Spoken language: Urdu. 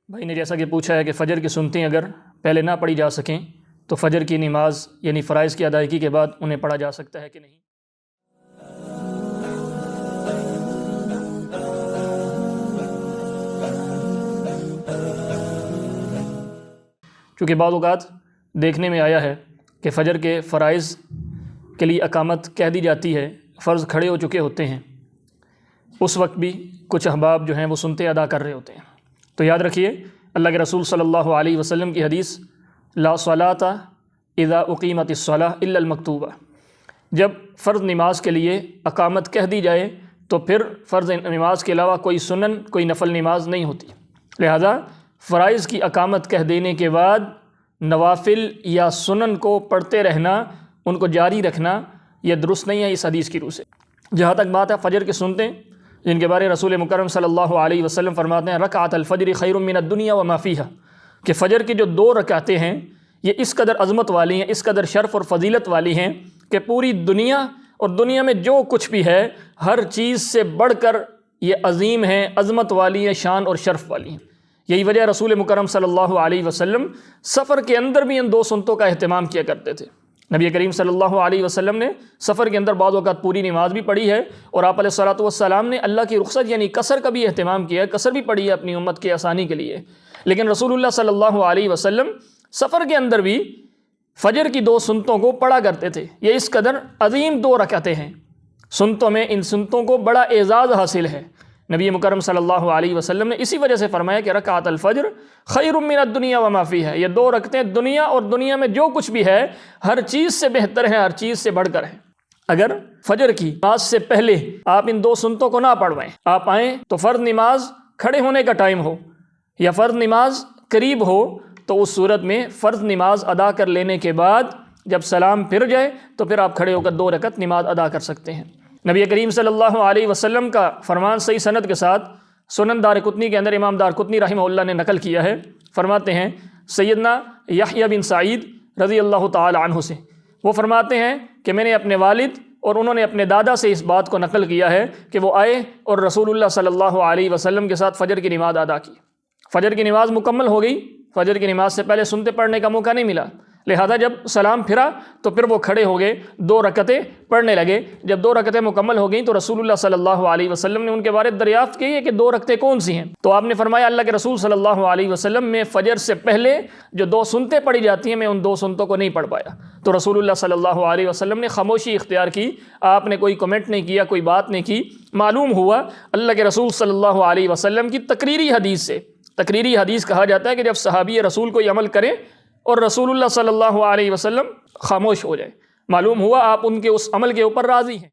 بھائی نے جیسا کہ پوچھا ہے کہ فجر کی سنتیں اگر پہلے نہ پڑھی جا سکیں تو فجر کی نماز یعنی فرائض کی ادائیگی کے بعد انہیں پڑھا جا سکتا ہے کہ نہیں۔ چونکہ بعض اوقات دیکھنے میں آیا ہے کہ فجر کے فرائض کے لیے اقامت کہہ دی جاتی ہے، فرض کھڑے ہو چکے ہوتے ہیں، اس وقت بھی کچھ احباب جو ہیں وہ سنتے ادا کر رہے ہوتے ہیں۔ تو یاد رکھیے اللہ کے رسول صلی اللہ علیہ وسلم کی حدیث لا صلاۃ اذا اقیمت الصلاۃ الا المکتوبہ، جب فرض نماز کے لیے اقامت کہہ دی جائے تو پھر فرض نماز کے علاوہ کوئی سنن کوئی نفل نماز نہیں ہوتی، لہذا فرائض کی اقامت کہہ دینے کے بعد نوافل یا سنن کو پڑھتے رہنا، ان کو جاری رکھنا، یہ درست نہیں ہے اس حدیث کی روح سے۔ جہاں تک بات ہے فجر کی سنتیں، جن کے بارے رسول مکرم صلی اللہ علیہ وسلم فرماتے ہیں رکعت الفجر خیر من الدنیا وما فیہا، کہ فجر کی جو 2 رکعتیں ہیں یہ اس قدر عظمت والی ہیں، اس قدر شرف اور فضیلت والی ہیں کہ پوری دنیا اور دنیا میں جو کچھ بھی ہے ہر چیز سے بڑھ کر یہ عظیم ہیں، عظمت والی ہیں، شان اور شرف والی ہیں۔ یہی وجہ رسول مکرم صلی اللہ علیہ وسلم سفر کے اندر بھی ان 2 سنتوں کا اہتمام کیا کرتے تھے۔ نبی کریم صلی اللہ علیہ وسلم نے سفر کے اندر بعض اوقات پوری نماز بھی پڑھی ہے، اور آپ علیہ الصلوۃ والسلام نے اللہ کی رخصت یعنی قصر کا بھی اہتمام کیا ہے، قصر بھی پڑھی ہے اپنی امت کے آسانی کے لیے۔ لیکن رسول اللہ صلی اللہ علیہ وسلم سفر کے اندر بھی فجر کی 2 سنتوں کو پڑھا کرتے تھے۔ یہ اس قدر عظیم 2 رکعتیں ہیں، سنتوں میں ان سنتوں کو بڑا اعزاز حاصل ہے۔ نبی مکرم صلی اللہ علیہ وسلم نے اسی وجہ سے فرمایا کہ رکعت الفجر خیر من الدنیا وما فیہا، یہ 2 رکعتیں دنیا اور دنیا میں جو کچھ بھی ہے ہر چیز سے بہتر ہے، ہر چیز سے بڑھ کر ہے۔ اگر فجر کی نماز سے پہلے آپ ان 2 سنتوں کو نہ پڑھوائیں، آپ آئیں تو فرض نماز کھڑے ہونے کا ٹائم ہو یا فرض نماز قریب ہو، تو اس صورت میں فرض نماز ادا کر لینے کے بعد جب سلام پھر جائے تو پھر آپ کھڑے ہو کر 2 رکعت نماز ادا کر سکتے ہیں۔ نبی کریم صلی اللہ علیہ وسلم کا فرمان صحیح سند کے ساتھ سنن دارقطنی کے اندر امام دارقطنی رحمہ اللہ نے نقل کیا ہے، فرماتے ہیں سیدنا یحییٰ بن سعید رضی اللہ تعالی عنہ سے، وہ فرماتے ہیں کہ میں نے اپنے والد اور انہوں نے اپنے دادا سے اس بات کو نقل کیا ہے کہ وہ آئے اور رسول اللہ صلی اللہ علیہ وسلم کے ساتھ فجر کی نماز ادا کی۔ فجر کی نماز مکمل ہو گئی، فجر کی نماز سے پہلے سنتے پڑھنے کا موقع نہیں ملا، لہذا جب سلام پھرا تو پھر وہ کھڑے ہو گئے، 2 رکعتیں پڑھنے لگے۔ جب 2 رکعتیں مکمل ہو گئیں تو رسول اللہ صلی اللہ علیہ وسلم نے ان کے بارے دریافت کی ہے کہ 2 رکعتیں کون سی ہیں، تو آپ نے فرمایا اللہ کے رسول صلی اللہ علیہ وسلم میں فجر سے پہلے جو 2 سنتیں پڑھی جاتی ہیں میں ان 2 سنتوں کو نہیں پڑھ پایا۔ تو رسول اللہ صلی اللہ علیہ وسلم نے خاموشی اختیار کی، آپ نے کوئی کمنٹ نہیں کیا، کوئی بات نہیں کی۔ معلوم ہوا اللہ کے رسول صلی اللہ علیہ وسلم کی تقریری حدیث سے، تقریری حدیث کہا جاتا ہے کہ جب صحابی رسول کوئی عمل کریں اور رسول اللہ صلی اللہ علیہ وسلم خاموش ہو جائے، معلوم ہوا آپ ان کے اس عمل کے اوپر راضی ہیں۔